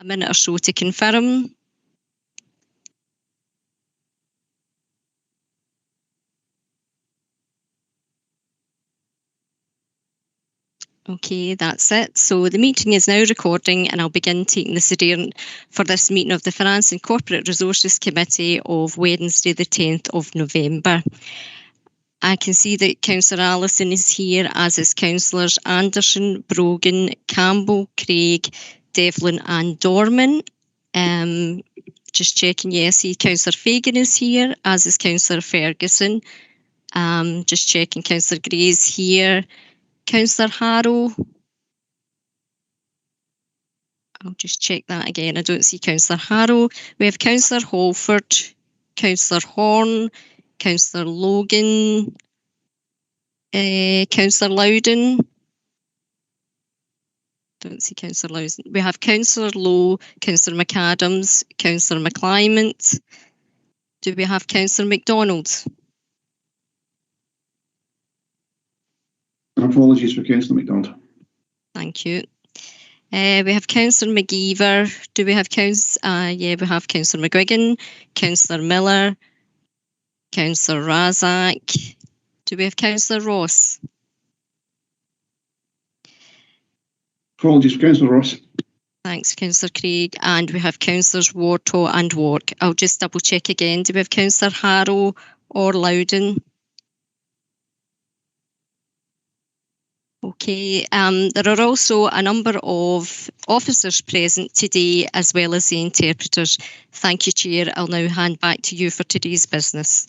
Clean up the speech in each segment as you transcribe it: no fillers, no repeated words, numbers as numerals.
minute or so to confirm. Okay, that's it. So the meeting is now recording, and I'll begin taking the sitting for this meeting of the Finance and Corporate Resources Committee of Wednesday the 10th of November. I can see that Councillor Allison is here, as is Councillors Anderson, Brogan, Campbell, Craig, Devlin and Dorman. Just checking, yes, see Councillor Fagan is here, as is Councillor Ferguson. Just checking, Councillor Gray is here. Councillor Harrow. I'll just check that again. I don't see Councillor Harrow. We have Councillor Holford, Councillor Horn, Councillor Logan, Councillor Loudon. Don't see Councillor Loudon. We have Councillor Lowe, Councillor McAdams, Councillor McClymont. Do we have Councillor MacDonald? Apologies for Councillor MacDonald. Thank you. We have Councillor McGeever. Do we have yeah, we have Councillor McGuigan, Councillor Miller, Councillor Razak. Do we have Councillor Ross? Apologies for Councillor Ross. Thanks, Councillor Craig. And we have Councillors Warto and Wark. I'll just double check again. Do we have Councillor Harrow or Loudon? Okay, there are also a number of officers present today, as well as the interpreters. Thank you, Chair. I'll now hand back to you for today's business.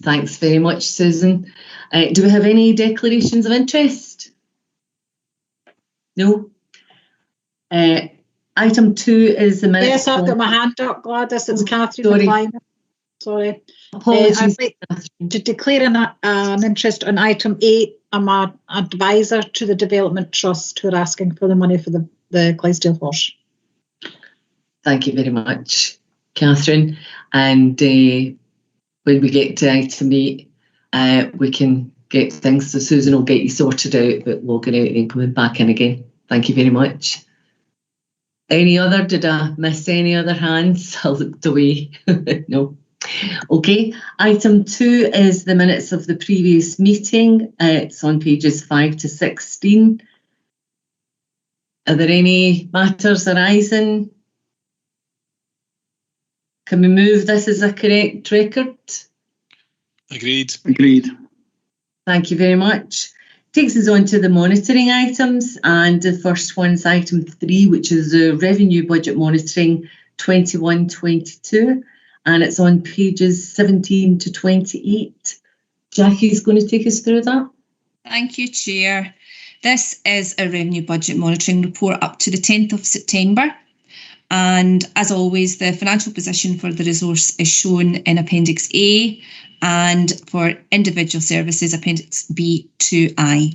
Thanks very much, Susan. Do we have any declarations of interest? No? Item 2 is the minutes. Yes, I've got my hand up, Gladys. It's Catherine. Sorry. Apologies. I'd like to declare an interest on item 8. I'm an advisor to the Development Trust who are asking for the money for the Clydesdale Horse. Thank you very much, Catherine. And when we get to item 8, we can get things. So Susan will get you sorted out, but logging out and coming back in again. Thank you very much. Any other? Did I miss any other hands? I looked away. No. Okay, item 2 is the minutes of the previous meeting. It's on pages 5 to 16. Are there any matters arising? Can we move this as a correct record? Agreed. Agreed. Thank you very much. Takes us on to the monitoring items, and the first one's item 3, which is the revenue budget monitoring 21-22. And it's on pages 17 to 28. Jackie's going to take us through that. Thank you, Chair. This is a revenue budget monitoring report up to the 10th of September. And as always, the financial position for the resource is shown in Appendix A, and for individual services, Appendix B to I.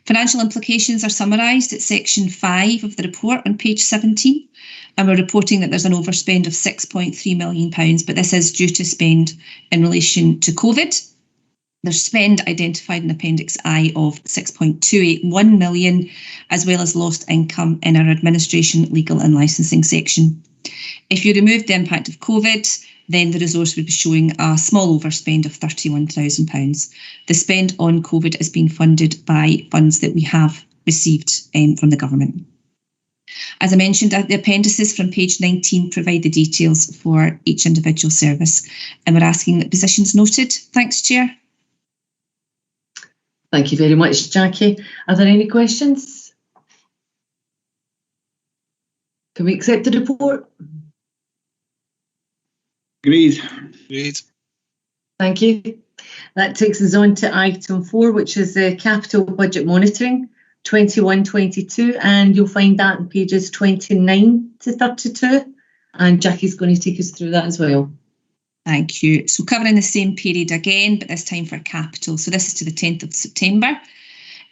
Financial implications are summarised at section 5 of the report on page 17. And we're reporting that there's an overspend of £6.3 million, but this is due to spend in relation to COVID. There's spend identified in Appendix I of £6.281 million, as well as lost income in our administration, legal and licensing section. If you removed the impact of COVID, then the resource would be showing a small overspend of £31,000. The spend on COVID is being funded by funds that we have received from the government. As I mentioned, the appendices from page 19 provide the details for each individual service, and we're asking that positions noted. Thanks, Chair. Thank you very much, Jackie. Are there any questions? Can we accept the report? Agreed. Agreed. Thank you. That takes us on to item 4, which is the capital budget monitoring 21-22, and you'll find that on pages 29 to 32. And Jackie's going to take us through that as well. Thank you. So covering the same period again, but this time for capital. So this is to the 10th of September.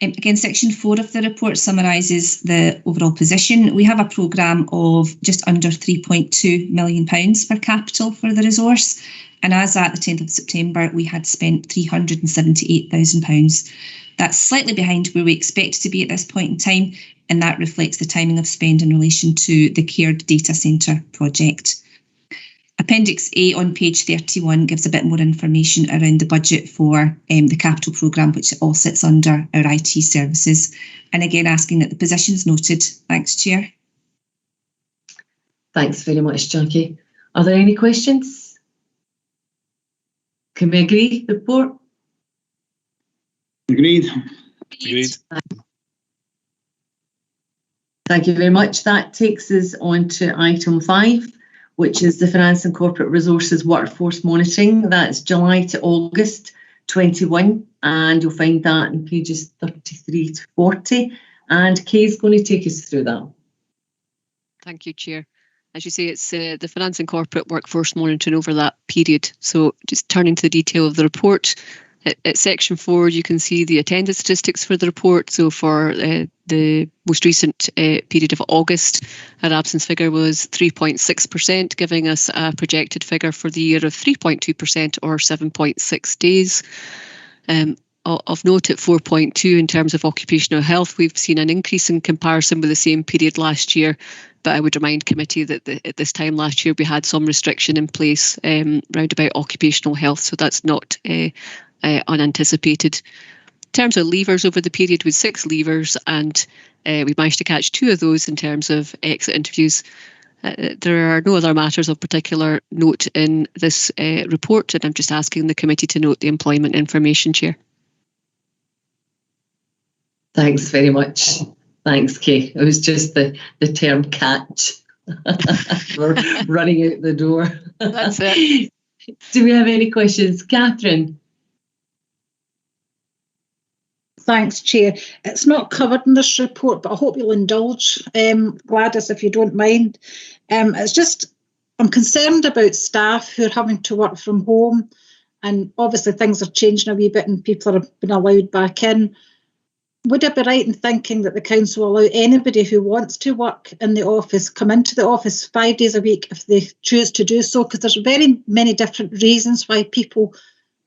Again, section 4 of the report summarises the overall position. We have a programme of just under £3.2 million for capital for the resource. And as at the 10th of September, we had spent £378,000. That's slightly behind where we expected to be at this point in time. and that reflects the timing of spend in relation to the Caird Data Centre project. Appendix A on page 31 gives a bit more information around the budget for the capital programme, which all sits under our IT services. And again, asking that the positions noted. Thanks, Chair. Thanks very much, Jackie. Are there any questions? Can we agree the report? Agreed. Agreed. Thank you very much. That takes us on to item 5, which is the Finance and Corporate Resources Workforce Monitoring. That's July to August 21, and you'll find that in pages 33 to 40. And Kay's going to take us through that. Thank you, Chair. As you say, it's the Finance and Corporate Workforce Monitoring over that period. So just turning to the detail of the report, at section 4, you can see the attendance statistics for the report. So for the most recent period of August, our absence figure was 3.6%, giving us a projected figure for the year of 3.2% or 7.6 days. Of note, at 4.2 in terms of occupational health, we've seen an increase in comparison with the same period last year. But I would remind committee that at this time last year, we had some restriction in place round about occupational health. So that's not unanticipated. In terms of leavers over the period, with 6 leavers, and we managed to catch 2 of those in terms of exit interviews. There are no other matters of particular note in this report, and I'm just asking the committee to note the employment information, Chair. Thanks very much. Thanks, Kay. It was just the term catch. We're running out the door. That's it. Do we have any questions? Catherine? Thanks, Chair. It's not covered in this report, but I hope you'll indulge, Gladys, if you don't mind. It's just, I'm concerned about staff who are having to work from home, and obviously things are changing a wee bit and people are being allowed back in. Would I be right in thinking that the council will allow anybody who wants to work in the office come into the office 5 days a week if they choose to do so? Because there's very many different reasons why people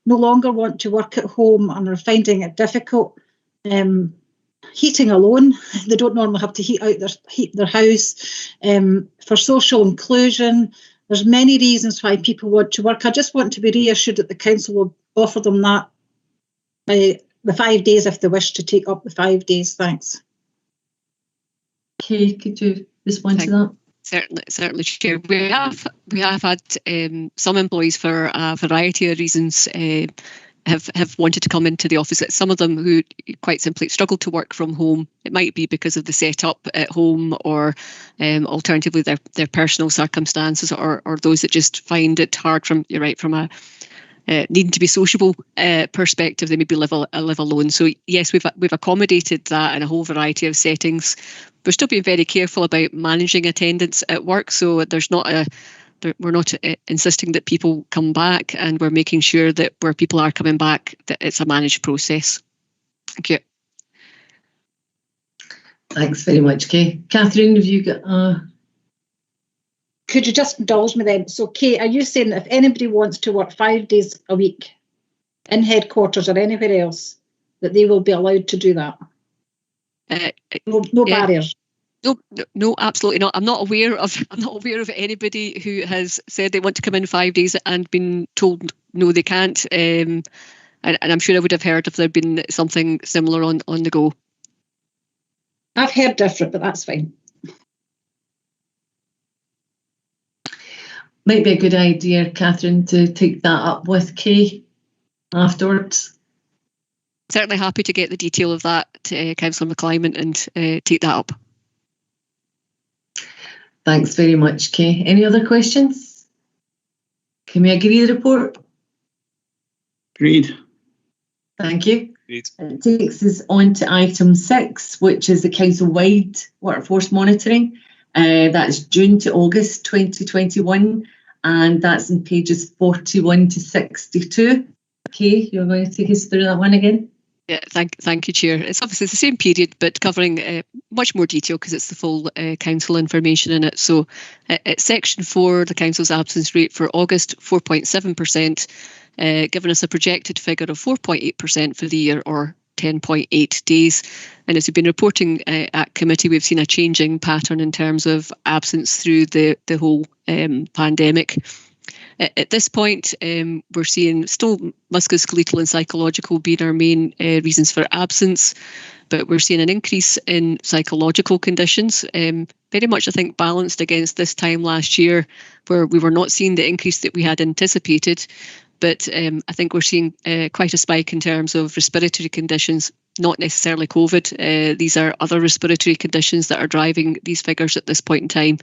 no longer want to work at home and are finding it difficult. Heating alone, they don't normally have to heat their house. For social inclusion, there's many reasons why people want to work. I just want to be reassured that the council will offer them that the 5 days if they wish to take up the 5 days. Thanks. Kay, could you respond to that? Certainly, Chair. We have had some employees for a variety of reasons have wanted to come into the office. Some of them who quite simply struggle to work from home. It might be because of the setup at home, or alternatively their personal circumstances, or those that just find it hard from a needing to be sociable perspective. They maybe live alone. So yes, we've accommodated that in a whole variety of settings. We're still being very careful about managing attendance at work. So we're not insisting that people come back, and we're making sure that where people are coming back, that it's a managed process. Thank you. Thanks very much, Kay. Catherine, have you got Could you just indulge me then? So, Kay, are you saying that if anybody wants to work 5 days a week in headquarters or anywhere else, that they will be allowed to do that? No barriers. No, absolutely not. I'm not aware of anybody who has said they want to come in 5 days and been told no, they can't. And I'm sure I would have heard if there'd been something similar on the go. I've heard different, but that's fine. Might be a good idea, Catherine, to take that up with Kay afterwards. Certainly happy to get the detail of that to Councillor McClymont and take that up. Thanks very much, Kay. Any other questions? Can we agree the report? Agreed. Thank you. Agreed. It takes us on to item 6, which is the council-wide workforce monitoring. That's June to August 2021, and that's in pages 41 to 62. Kay, you're going to take us through that one again? Yeah, thank you, Chair. It's obviously the same period, but covering much more detail because it's the full council information in it. So at section 4, the council's absence rate for August, 4.7%, giving us a projected figure of 4.8% for the year, or 10.8 days. And as we've been reporting at committee, we've seen a changing pattern in terms of absence through the whole pandemic. At this point, we're seeing still musculoskeletal and psychological being our main reasons for absence, but we're seeing an increase in psychological conditions, very much, I think, balanced against this time last year, where we were not seeing the increase that we had anticipated. But I think we're seeing quite a spike in terms of respiratory conditions, not necessarily COVID. These are other respiratory conditions that are driving these figures at this point in time.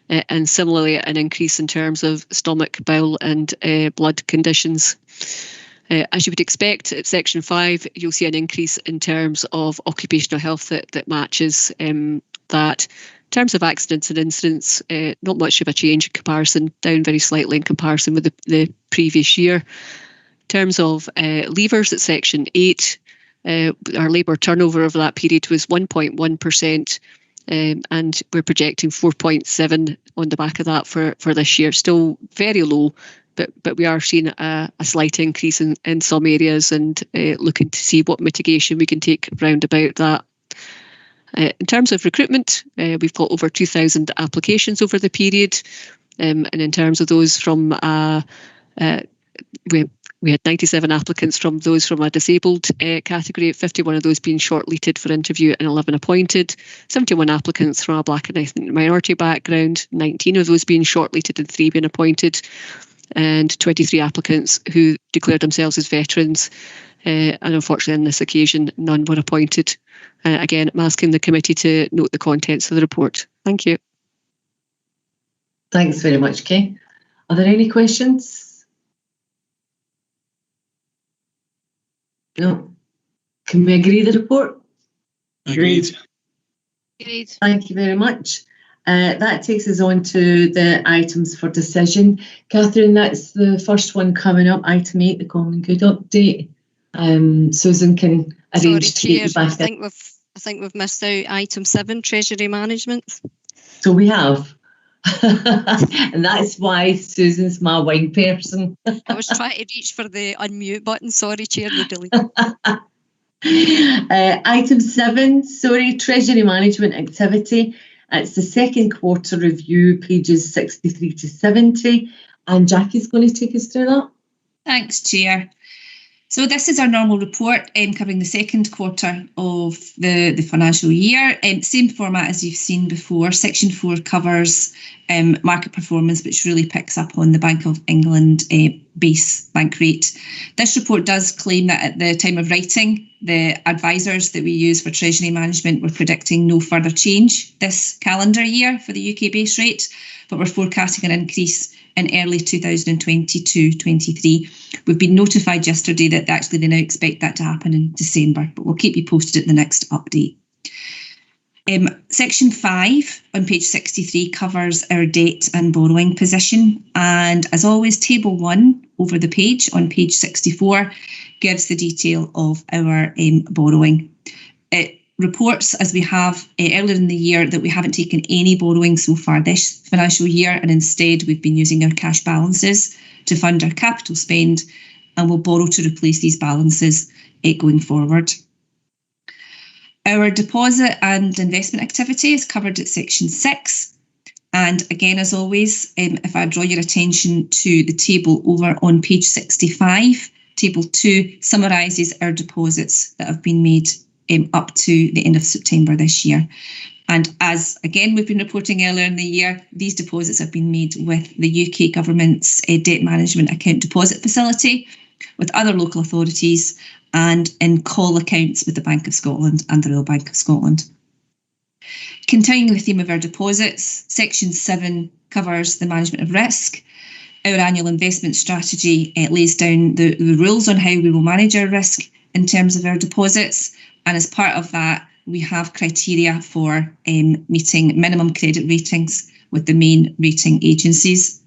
And similarly, an increase in terms of stomach, bowel and blood conditions. As you would expect, at Section 5, you'll see an increase in terms of occupational health that matches that. In terms of accidents and incidents, not much of a change in comparison, down very slightly in comparison with the previous year. In terms of leavers at Section 8, our labour turnover over that period was 1.1%. And we're projecting 4.7 on the back of that for this year. Still very low, but we are seeing a slight increase in some areas and looking to see what mitigation we can take round about that. In terms of recruitment, we've got over 2,000 applications over the period. And in terms of those from we had 97 applicants from those from a disabled category, 51 of those being shortlisted for interview and 11 appointed, 71 applicants from a Black and ethnic minority background, 19 of those being shortlisted and 3 being appointed, and 23 applicants who declared themselves as veterans. And unfortunately on this occasion, none were appointed. Again, I'm asking the committee to note the contents of the report. Thank you. Thanks very much, Kay. Are there any questions? No. Can we agree the report? Agreed. Agreed. Thank you very much. That takes us on to the items for decision. Catherine, that's the first one coming up, item 8, the Common Good update. Susan can arrange to get you back in. I think we've missed out item 7, Treasury Management. So we have. And that's why Susan's my wing person. I was trying to reach for the unmute button. Sorry, Chair, you deleted. Item 7, Treasury Management activity. It's the second quarter review, pages 63 to 70. And Jackie's going to take us through that. Thanks, Chair. So this is our normal report covering the second quarter of the financial year. Same format as you've seen before. Section 4 covers market performance, which really picks up on the Bank of England base bank rate. This report does claim that at the time of writing, the advisors that we use for Treasury Management were predicting no further change this calendar year for the UK base rate, but we're forecasting an increase in early 2022-23. We've been notified yesterday that actually they now expect that to happen in December, but we'll keep you posted at the next update. Section 5 on page 63 covers our debt and borrowing position. And as always, table 1 over the page on page 64 gives the detail of our borrowing. It reports, as we have earlier in the year, that we haven't taken any borrowing so far this financial year, and instead we've been using our cash balances to fund our capital spend, and we'll borrow to replace these balances going forward. Our deposit and investment activity is covered at section 6. And again, as always, if I draw your attention to the table over on page 65, table 2 summarises our deposits that have been made up to the end of September this year. And as, again, we've been reporting earlier in the year, these deposits have been made with the UK Government's Debt Management Account Deposit Facility, with other local authorities, and in call accounts with the Bank of Scotland and the Royal Bank of Scotland. Continuing the theme of our deposits, section 7 covers the management of risk. Our annual investment strategy lays down the rules on how we will manage our risk in terms of our deposits. And as part of that, we have criteria for meeting minimum credit ratings with the main rating agencies.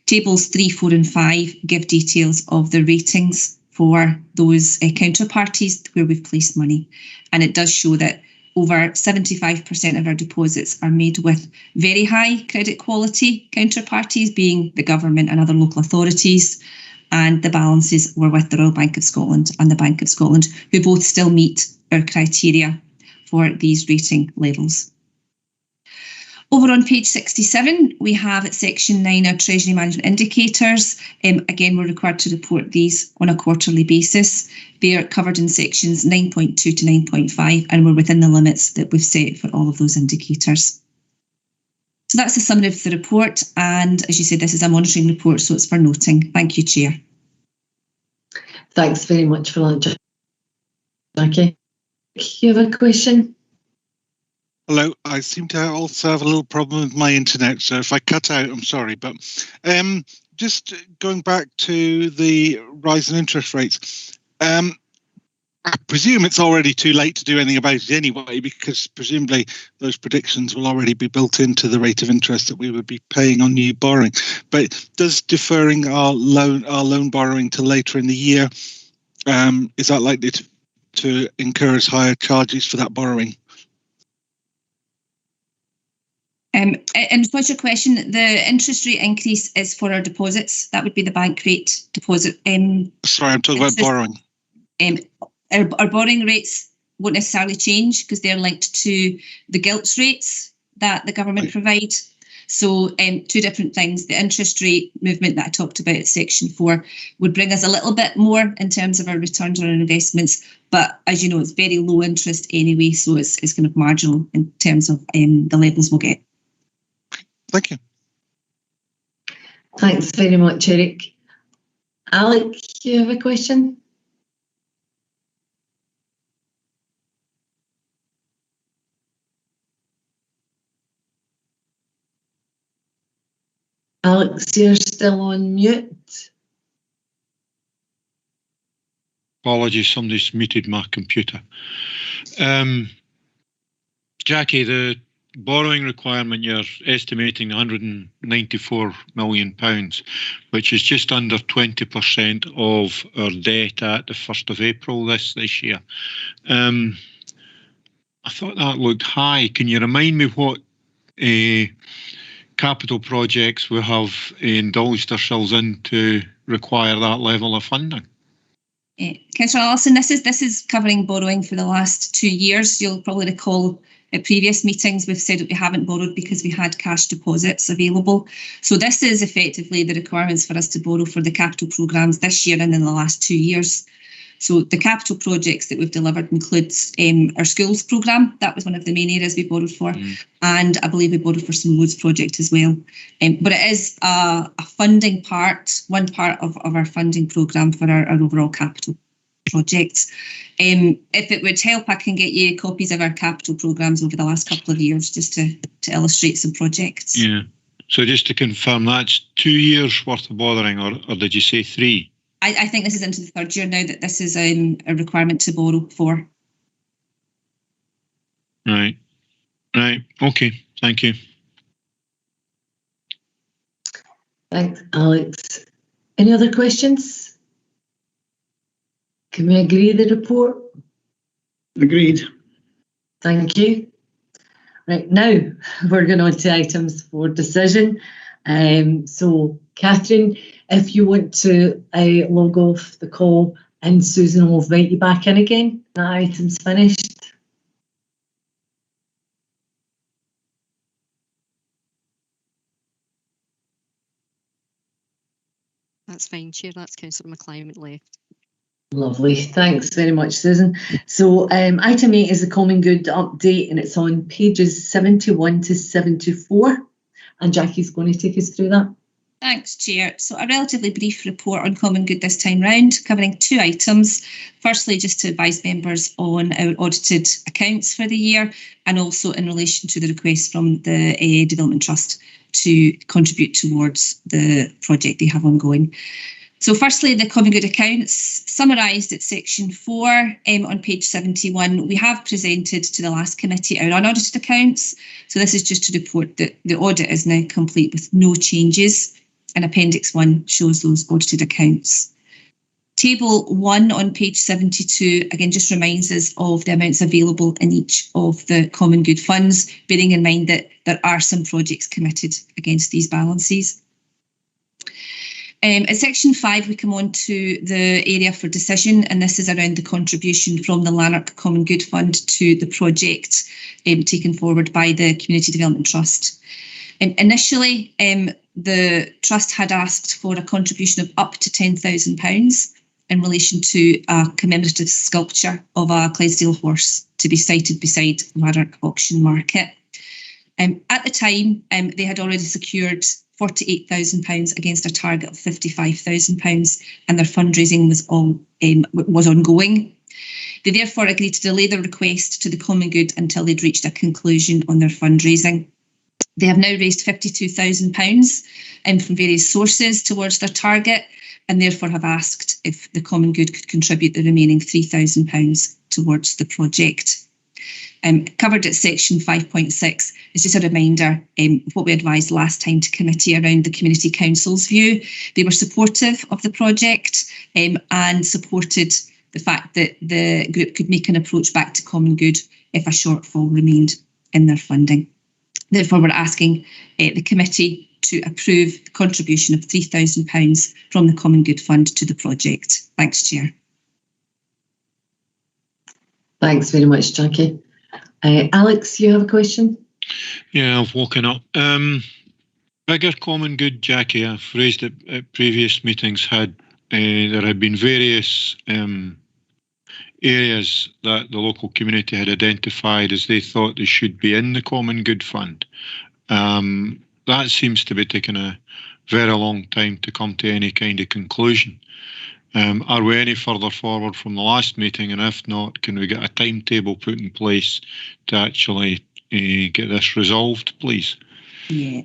Tables 3, 4 and 5 give details of the ratings for those counterparties where we've placed money. And it does show that over 75% of our deposits are made with very high credit quality counterparties, being the government and other local authorities. and the balances were with the Royal Bank of Scotland and the Bank of Scotland, who both still meet our criteria for these rating levels. Over on page 67, we have at section 9 our Treasury Management Indicators. Again, we're required to report these on a quarterly basis. They are covered in sections 9.2 to 9.5, and we're within the limits that we've set for all of those indicators. So that's the summary of the report, and as you said, this is a monitoring report, so it's for noting. Thank you, Chair. Thanks very much for that, Jackie. You have a question? Hello, I seem to also have a little problem with my internet, so if I cut out, I'm sorry. But just going back to the rise in interest rates, I presume it's already too late to do anything about it anyway, because presumably those predictions will already be built into the rate of interest that we would be paying on new borrowing. But does deferring our loan borrowing to later in the year, is that likely to incur as higher charges for that borrowing? And what's your question? The interest rate increase is for our deposits. That would be the bank rate deposit. Sorry, I'm talking about borrowing. Our borrowing rates won't necessarily change because they're linked to the gilts rates that the government provide. So two different things. The interest rate movement that I talked about at section 4 would bring us a little bit more in terms of our returns on our investments. But as you know, it's very low interest anyway, so it's kind of marginal in terms of the levels we'll get. Thank you. Thanks very much, Eric. Alec, you have a question? Alex, you're still on mute. Apologies, somebody's muted my computer. Jackie, the borrowing requirement, you're estimating £194 million, which is just under 20% of our debt at the 1st of April this year. I thought that looked high. Can you remind me what capital projects we have indulged ourselves in to require that level of funding? Councillor Allison, this is covering borrowing for the last 2 years. You'll probably recall at previous meetings we've said that we haven't borrowed because we had cash deposits available. So this is effectively the requirements for us to borrow for the capital programmes this year and in the last 2 years. So the capital projects that we've delivered includes our schools programme. That was one of the main areas we borrowed for. And I believe we borrowed for some roads project as well. But it is a funding part, one part of our funding programme for our overall capital projects. If it would help, I can get you copies of our capital programmes over the last couple of years just to illustrate some projects. Yeah. So just to confirm, that's 2 years worth of borrowing, or did you say 3? I think this is into the 3rd year now that this is a requirement to borrow for. Right. Okay. Thank you. Thanks, Alex. Any other questions? Can we agree the report? Agreed. Thank you. Right, now we're going on to items for decision. So, Catherine, if you want to log off the call, and Susan will invite you back in again. That item's finished. That's fine, Chair. That's Councillor McClimate left. Lovely. Thanks very much, Susan. So item 8 is the Common Good update, and it's on pages 71 to 74. And Jackie's going to take us through that. Thanks, Chair. So a relatively brief report on Common Good this time round, covering 2 items. Firstly, just to advise members on our audited accounts for the year, and also in relation to the request from the Development Trust to contribute towards the project they have ongoing. So firstly, the Common Good accounts, summarised at section 4 on page 71. We have presented to the last committee our unaudited accounts. So this is just to report that the audit is now complete with no changes, and Appendix 1 shows those audited accounts. Table 1 on page 72, again, just reminds us of the amounts available in each of the Common Good funds, bearing in mind that there are some projects committed against these balances. At section 5, we come on to the area for decision, and this is around the contribution from the Lanark Common Good Fund to the project taken forward by the Community Development Trust. Initially, the Trust had asked for a contribution of up to £10,000 in relation to a commemorative sculpture of a Clydesdale horse to be sited beside Lanark Auction Market. At the time, they had already secured £48,000 against a target of £55,000, and their fundraising was ongoing. They therefore agreed to delay the request to the Common Good until they'd reached a conclusion on their fundraising. They have now raised £52,000 from various sources towards their target, and therefore have asked if the Common Good could contribute the remaining £3,000 towards the project. Covered at section 5.6 is just a reminder of what we advised last time to committee around the Community Council's view. They were supportive of the project and supported the fact that the group could make an approach back to Common Good if a shortfall remained in their funding. Therefore, we're asking the committee to approve the contribution of £3,000 from the Common Good Fund to the project. Thanks, Chair. Thanks very much, Jackie. Alex, you have a question? Yeah, I've woken up. Bigger Common Good, Jackie, I've raised it at previous meetings, there had been various areas that the local community had identified as they thought they should be in the Common Good Fund. That seems to be taking a very long time to come to any kind of conclusion. Are we any further forward from the last meeting? And if not, can we get a timetable put in place to actually get this resolved, please? Yeah.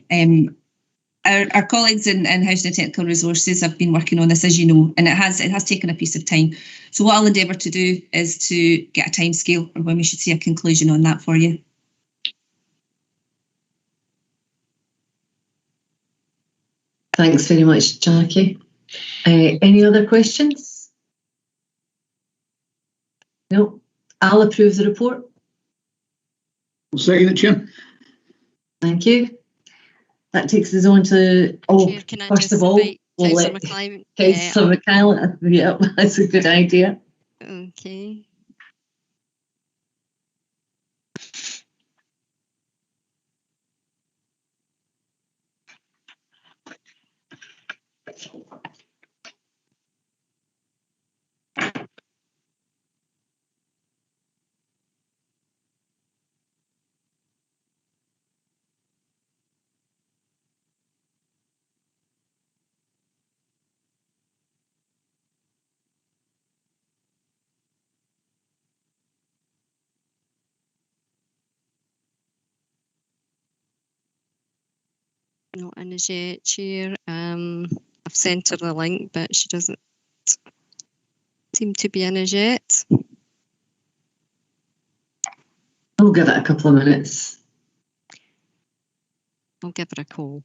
Our colleagues in Housing and Technical Resources have been working on this, as you know, and it has taken a piece of time. So what I'll endeavour to do is to get a timescale or when we should see a conclusion on that for you. Thanks very much, Jackie. Any other questions? No. I'll approve the report. I'll second it, Chair. Thank you. That takes us on to, Chair, first of all, we'll let Councillor McKyle. Yeah, that's a good idea. Okay. Not in as yet, Chair. I've sent her the link, but she doesn't seem to be in as yet. I'll give it a couple of minutes. I'll give her a call.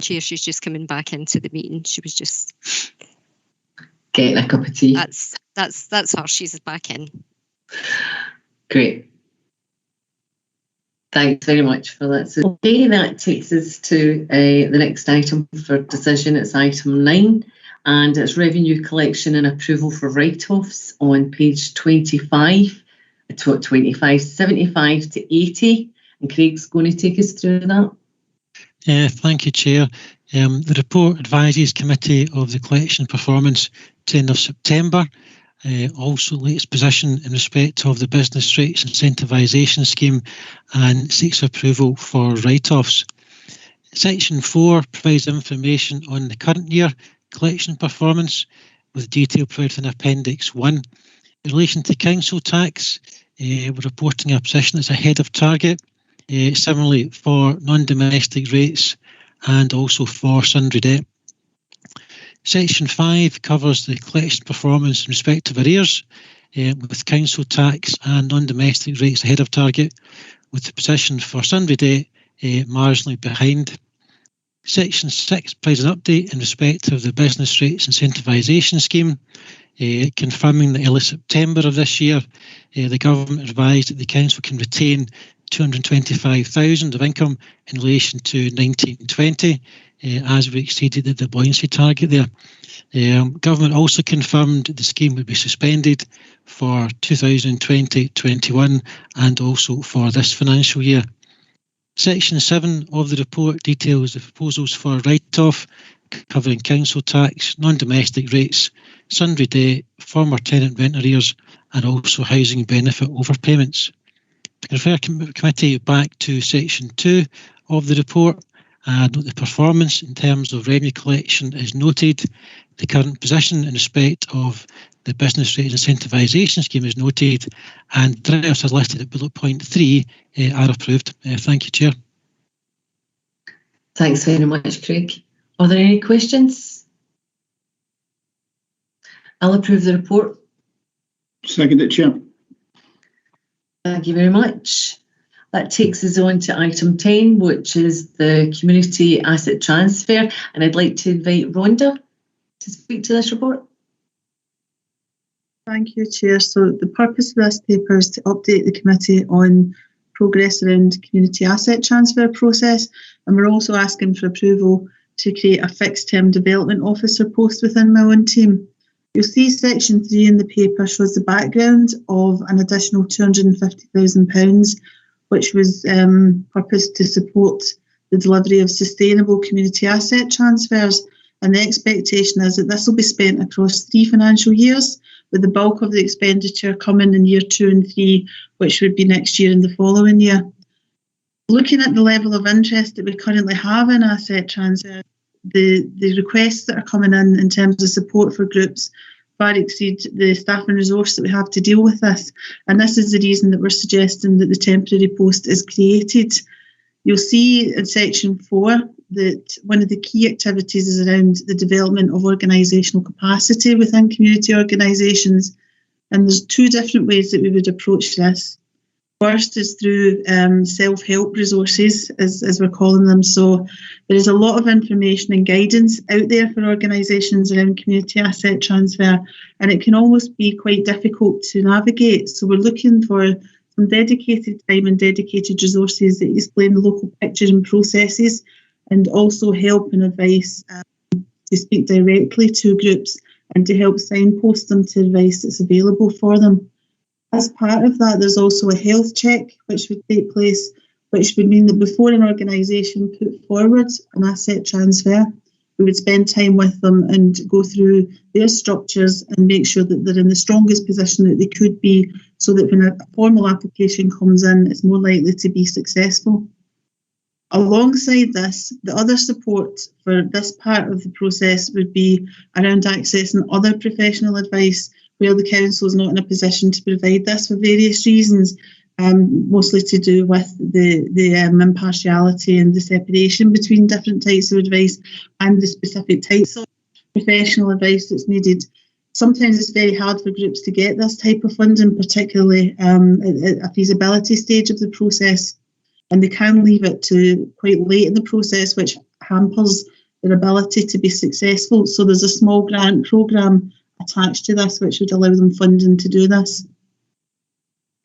Chair, she's just coming back into the meeting. She was just getting a cup of tea. That's her. She's back in. Great. Thanks very much for that. So, okay, that takes us to the next item for decision. It's item 9, and it's revenue collection and approval for write-offs on page 25, 75 to 80. And Craig's going to take us through that. Thank you, Chair. The report advises committee of the collection performance to end of September. Also latest position in respect of the business rates incentivisation scheme and seeks approval for write-offs. Section 4 provides information on the current year collection performance with detail provided in Appendix 1. In relation to council tax, we're reporting a position that's ahead of target. Similarly for non-domestic rates and also for sundry debt. Section 5 covers the collection performance in respect of arrears, with council tax and non-domestic rates ahead of target, with the position for sundry debt marginally behind. Section 6 provides an update in respect of the business rates incentivisation scheme, confirming that early September of this year, the government advised that the council can retain 225,000 of income in relation to 1920, as we exceeded the buoyancy target there. Government also confirmed the scheme would be suspended for 2020-21 and also for this financial year. Section 7 of the report details the proposals for write-off covering council tax, non-domestic rates, sundry debt, former tenant rent arrears and also housing benefit overpayments. I refer committee back to section 2 of the report. The performance in terms of revenue collection is noted. The current position in respect of the business rate incentivisation scheme is noted, and drafts as listed at bullet point 3 are approved. Thank you, Chair. Thanks very much, Craig. Are there any questions? I'll approve the report. Second it, Chair. Thank you very much. That takes us on to item 10, which is the community asset transfer. And I'd like to invite Rhonda to speak to this report. Thank you, Chair. So the purpose of this paper is to update the committee on progress around community asset transfer process. And we're also asking for approval to create a fixed term development officer post within my own team. You'll see section 3 in the paper shows the background of an additional £250,000, which was purposed to support the delivery of sustainable community asset transfers. And the expectation is that this will be spent across 3 financial years, with the bulk of the expenditure coming in year 2 and 3, which would be next year and the following year. Looking at the level of interest that we currently have in asset transfer, the requests that are coming in terms of support for groups far exceed the staff and resource that we have to deal with this. And this is the reason that we're suggesting that the temporary post is created. You'll see in section 4 that one of the key activities is around the development of organisational capacity within community organisations. And there's 2 different ways that we would approach this. First is through self-help resources, as we're calling them. So there is a lot of information and guidance out there for organisations around community asset transfer, and it can almost be quite difficult to navigate. So we're looking for some dedicated time and dedicated resources that explain the local picture and processes, and also help and advice to speak directly to groups and to help signpost them to advice that's available for them. As part of that, there's also a health check which would take place, which would mean that before an organisation put forward an asset transfer, we would spend time with them and go through their structures and make sure that they're in the strongest position that they could be, so that when a formal application comes in, it's more likely to be successful. Alongside this, the other support for this part of the process would be around accessing other professional advice where the council is not in a position to provide this for various reasons, mostly to do with the impartiality and the separation between different types of advice and the specific types of professional advice that's needed. Sometimes it's very hard for groups to get this type of funding, particularly at a feasibility stage of the process, and they can leave it to quite late in the process, which hampers their ability to be successful. So there's a small grant programme attached to this which would allow them funding to do this.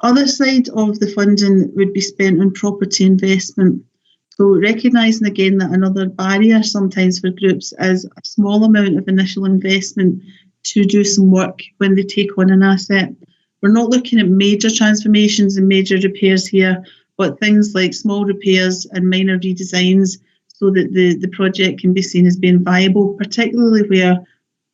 Other side of the funding would be spent on property investment. So recognising again that another barrier sometimes for groups is a small amount of initial investment to do some work when they take on an asset. We're not looking at major transformations and major repairs here, but things like small repairs and minor redesigns so that the project can be seen as being viable, particularly where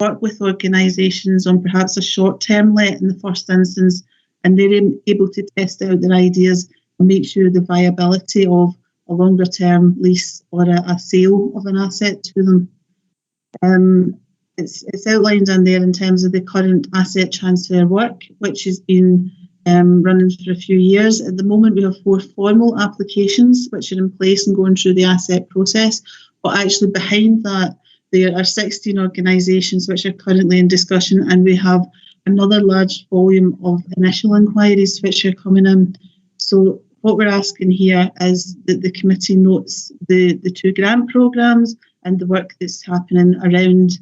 work with organisations on perhaps a short-term let in the first instance, and they're able to test out their ideas and make sure the viability of a longer-term lease or a sale of an asset to them. it's outlined on there in terms of the current asset transfer work, which has been running for a few years. At the moment, we have 4 formal applications which are in place and going through the asset process. But actually behind that, there are 16 organisations which are currently in discussion, and we have another large volume of initial inquiries which are coming in. So what we're asking here is that the committee notes the 2 grant programmes and the work that's happening around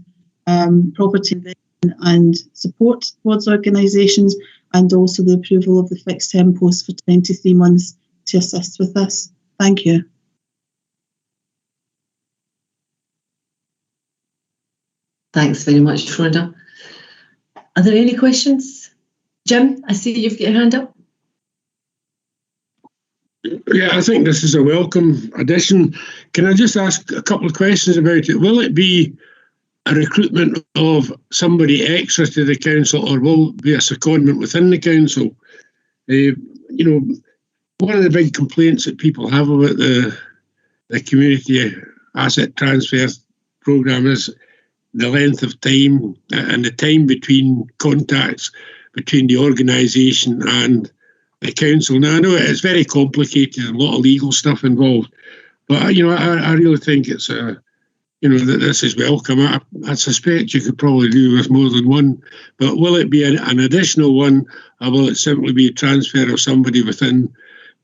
property and support towards organisations, and also the approval of the fixed term post for 23 months to assist with this. Thank you. Thanks very much, Rhonda. Are there any questions? Jim, I see you've got your hand up. Yeah, I think this is a welcome addition. Can I just ask a couple of questions about it? Will it be a recruitment of somebody extra to the council, or will it be a secondment within the council? You know, one of the big complaints that people have about the community asset transfer programme is the length of time and the time between contacts between the organisation and the council. Now, I know it's very complicated, a lot of legal stuff involved, but you know, I really think it's that this is welcome. I suspect you could probably do with more than one, but will it be an additional one, or will it simply be a transfer of somebody within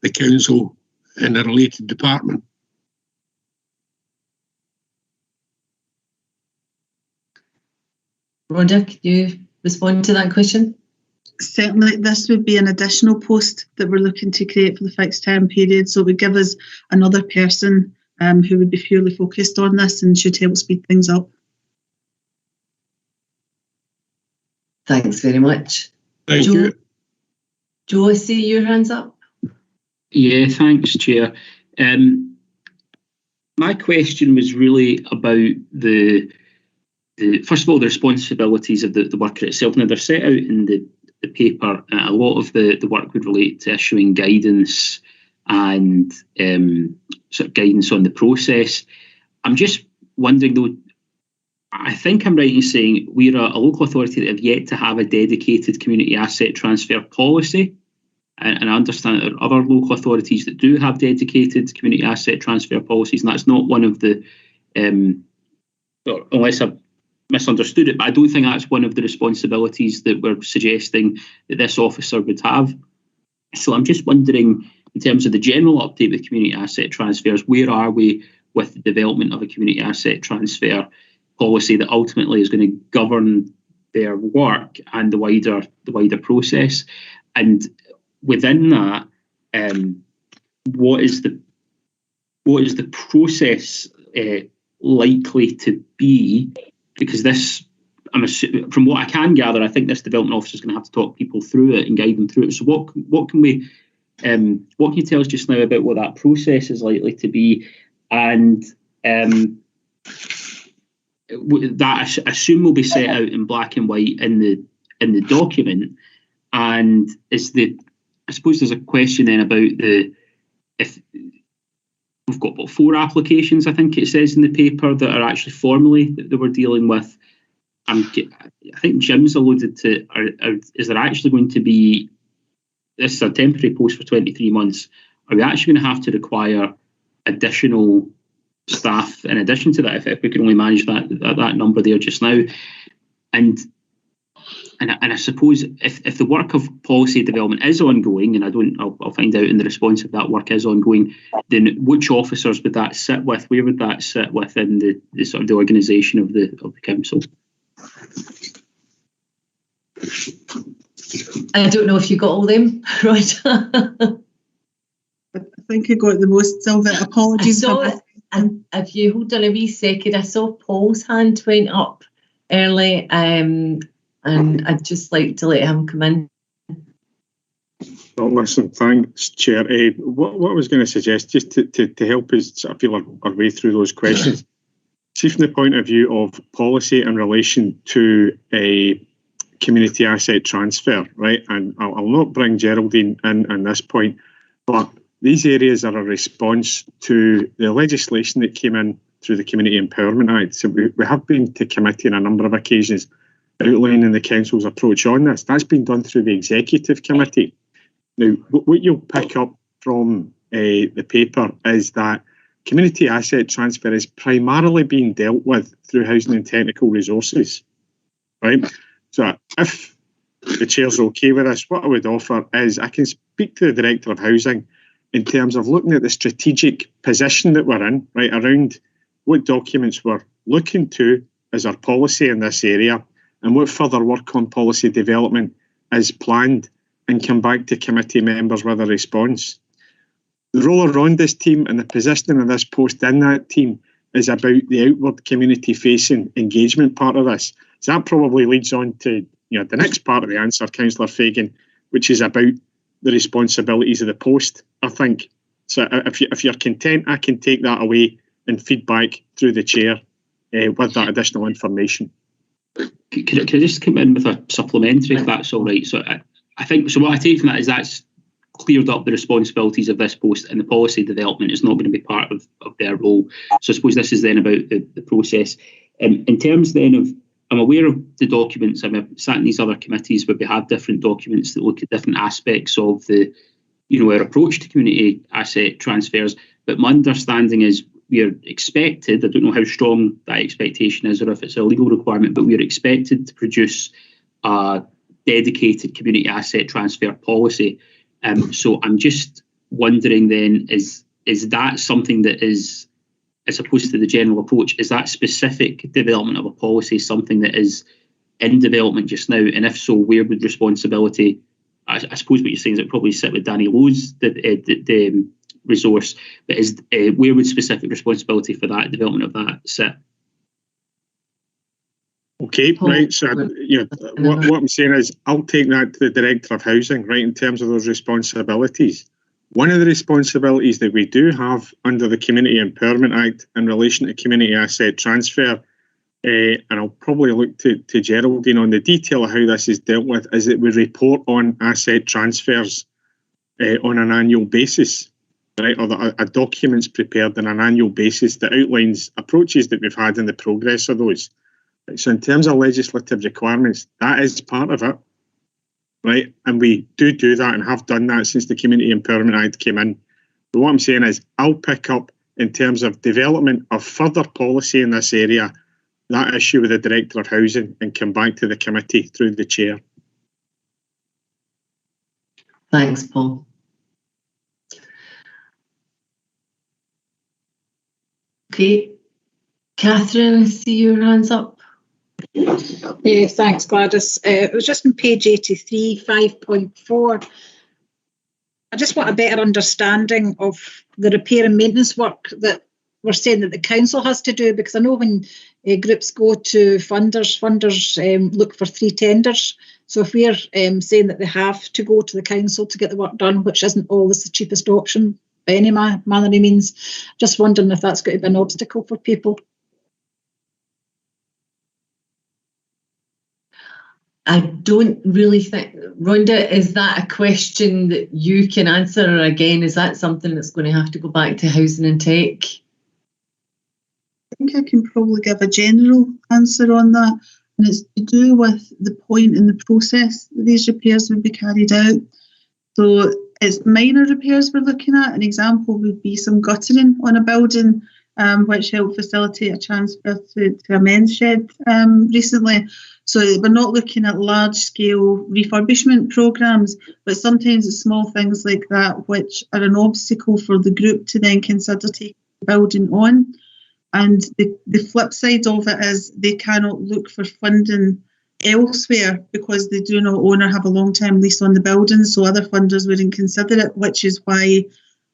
the council in a related department? Rhonda, could you respond to that question? Certainly, this would be an additional post that we're looking to create for the fixed term period, so it would give us another person who would be purely focused on this and should help speed things up. Thanks very much. Thank you. Joe, I see your hands up. Yeah, thanks, Chair. My question was really about the first of all, the responsibilities of the worker itself. Now, they're set out in the paper. A lot of the work would relate to issuing guidance and sort of guidance on the process. I'm just wondering, though, I think I'm right in saying we're a local authority that have yet to have a dedicated community asset transfer policy. And I understand there are other local authorities that do have dedicated community asset transfer policies, and that's not one of the, unless I've misunderstood it, but I don't think that's one of the responsibilities that we're suggesting that this officer would have. So I'm just wondering, in terms of the general update with community asset transfers, where are we with the development of a community asset transfer policy that ultimately is going to govern their work and the wider process? And within that, what is the process likely to be? Because this, from what I can gather, I think this development officer is going to have to talk people through it and guide them through it. So what can you tell us just now about what that process is likely to be? And that I assume will be set out in black and white in the document. And I suppose there's a question then about if we've got about 4 applications, I think it says in the paper, that are actually formally that we're dealing with. I think Jim's alluded to, is there actually going to be, this is a temporary post for 23 months, are we actually going to have to require additional staff in addition to that, if we can only manage that number there just now? And I suppose if the work of policy development is ongoing, and I'll find out in the response if that work is ongoing, then which officers would that sit with? Where would that sit within the sort of the organisation of the council? I don't know if you got all them right. I think I got the most, Sylvia. Apologies. And if you hold on a wee second, I saw Paul's hand went up early. And I'd just like to let him come in. Well, listen, thanks, Chair. What I was going to suggest, just to help us sort of feel our way through those questions, see from the point of view of policy in relation to a community asset transfer, right? And I'll not bring Geraldine in on this point, but these areas are a response to the legislation that came in through the Community Empowerment Act. So we have been to committee on a number of occasions outlining the Council's approach on this. That's been done through the Executive Committee. Now, what you'll pick up from the paper is that community asset transfer is primarily being dealt with through housing and technical resources, right? So if the Chair's okay with this, what I would offer is I can speak to the Director of Housing in terms of looking at the strategic position that we're in, right, around what documents we're looking to as our policy in this area and what further work on policy development is planned, and come back to committee members with a response. The role around this team and the positioning of this post in that team is about the outward community-facing engagement part of this. So that probably leads on to the next part of the answer, Councillor Fagan, which is about the responsibilities of the post, I think. So if you're content, I can take that away and feedback through the Chair with that additional information. Can I just come in with a supplementary, if that's all right? So I think, so what I take from that is that's cleared up the responsibilities of this post, and the policy development is not going to be part of their role. So I suppose this is then about the process. In terms then of, I'm aware of the documents, I've sat in these other committees where we have different documents that look at different aspects of the, our approach to community asset transfers, but my understanding is we are expected, I don't know how strong that expectation is or if it's a legal requirement, but we are expected to produce a dedicated community asset transfer policy. So I'm just wondering then, is that something that is, as opposed to the general approach, is that specific development of a policy something that is in development just now? And if so, where would responsibility, I suppose what you're saying is it probably sit with Danny Lowe's, the resource, but is where would specific responsibility for that development of that sit? Okay, right. So, what I'm saying is I'll take that to the Director of Housing, right, in terms of those responsibilities. One of the responsibilities that we do have under the Community Empowerment Act in relation to community asset transfer, and I'll probably look to Geraldine on the detail of how this is dealt with, is that we report on asset transfers on an annual basis, right, or that a document's prepared on an annual basis that outlines approaches that we've had in the progress of those. So in terms of legislative requirements, that is part of it, right? And we do that and have done that since the Community Empowerment Act came in. But what I'm saying is I'll pick up, in terms of development of further policy in this area, that issue with the Director of Housing and come back to the committee through the Chair. Thanks, Paul. Okay. Catherine, I see your hands up. Yeah, thanks, Gladys. It was just on page 83, 5.4. I just want a better understanding of the repair and maintenance work that we're saying that the council has to do, because I know when groups go to funders look for 3 tenders. So if we're saying that they have to go to the council to get the work done, which isn't always the cheapest option by any manner of means, just wondering if that's going to be an obstacle for people. I don't really think, Rhonda, is that a question that you can answer? Or again, is that something that's going to have to go back to Housing and Tech? I think I can probably give a general answer on that. And it's to do with the point in the process that these repairs would be carried out. So it's minor repairs we're looking at. An example would be some guttering on a building, which helped facilitate a transfer to a men's shed recently. So we're not looking at large-scale refurbishment programmes, but sometimes it's small things like that which are an obstacle for the group to then consider taking the building on. And the flip side of it is they cannot look for funding elsewhere because they do not own or have a long-term lease on the building, so other funders wouldn't consider it, which is why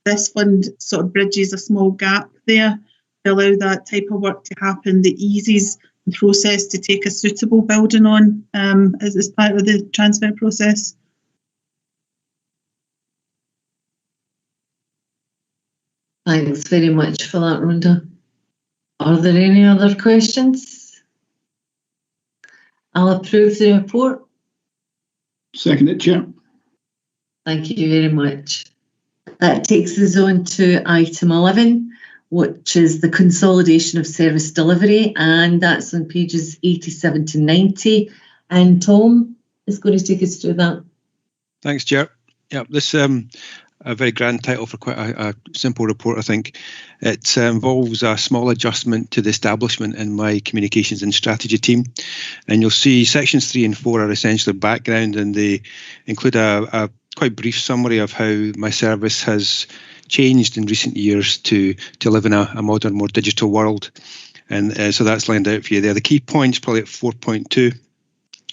this fund sort of bridges a small gap there to allow that type of work to happen that eases the process to take a suitable building on as part of the transfer process. Thanks very much for that, Rhonda. Are there any other questions? I'll approve the report. Second it, Chair. Thank you very much. That takes us on to item 11, which is the consolidation of service delivery, and that's on pages 87 to 90. And Tom is going to take us through that. Thanks, Chair. Yeah, this a very grand title for quite a simple report, I think. It involves a small adjustment to the establishment in my communications and strategy team. And you'll see sections 3 and 4 are essentially background, and they include a quite brief summary of how my service has changed in recent years to live in a modern, more digital world. And so that's lined out for you there. The key points probably at 4.2,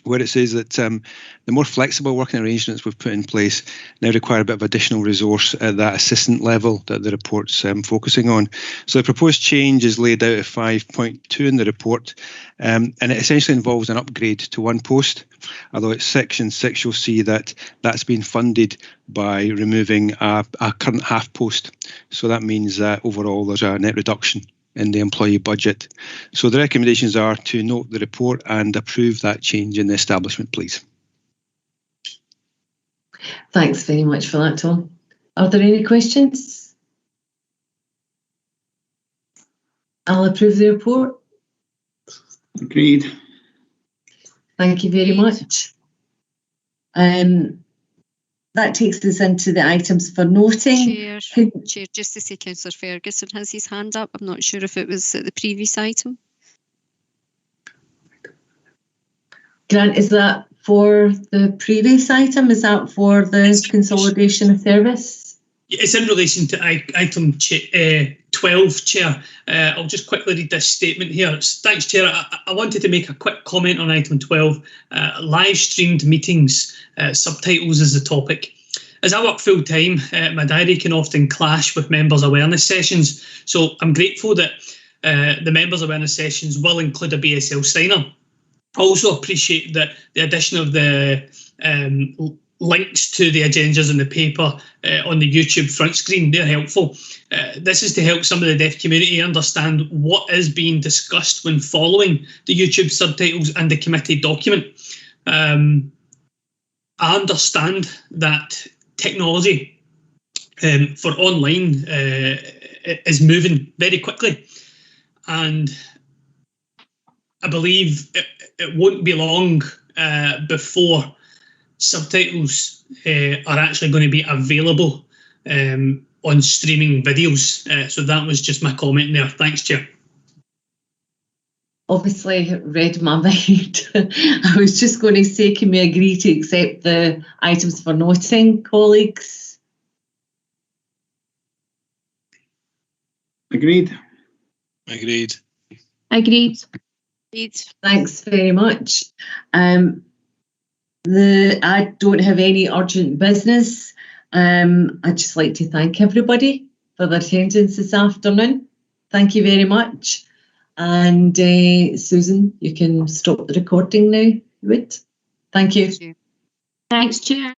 where it says that the more flexible working arrangements we've put in place now require a bit of additional resource at that assistant level that the report's focusing on. So the proposed change is laid out at 5.2 in the report, and it essentially involves an upgrade to one post, although at section 6 you'll see that that's been funded by removing a current half post. So that means that overall there's a net reduction in the employee budget. So the recommendations are to note the report and approve that change in the establishment, please. Thanks very much for that, Tom. Are there any questions? I'll approve the report. Agreed. Thank you very much. That takes us into the items for noting. Chair, just to say Councillor Ferguson has his hand up. I'm not sure if it was at the previous item. Grant, is that for the previous item? Is that for the consolidation of service? It's in relation to item 12, Chair. I'll just quickly read this statement here. Thanks, Chair. I wanted to make a quick comment on item 12. Live streamed meetings, subtitles is the topic. As I work full time, my diary can often clash with members' awareness sessions. So I'm grateful that the members' awareness sessions will include a BSL signer. I also appreciate that the addition of the links to the agendas in the paper on the YouTube front screen, they're helpful. This is to help some of the deaf community understand what is being discussed when following the YouTube subtitles and the committee document. I understand that technology for online is moving very quickly, and I believe it won't be long before subtitles are actually going to be available on streaming videos. So that was just my comment there. Thanks, Chair. Obviously read my mind. I was just going to say, can we agree to accept the items for noting, colleagues? Agreed. Agreed. Agreed. Thanks very much. I don't have any urgent business. I'd just like to thank everybody for their attendance this afternoon. Thank you very much. And Susan, you can stop the recording now, if you would. Thank you. Thanks, Chair.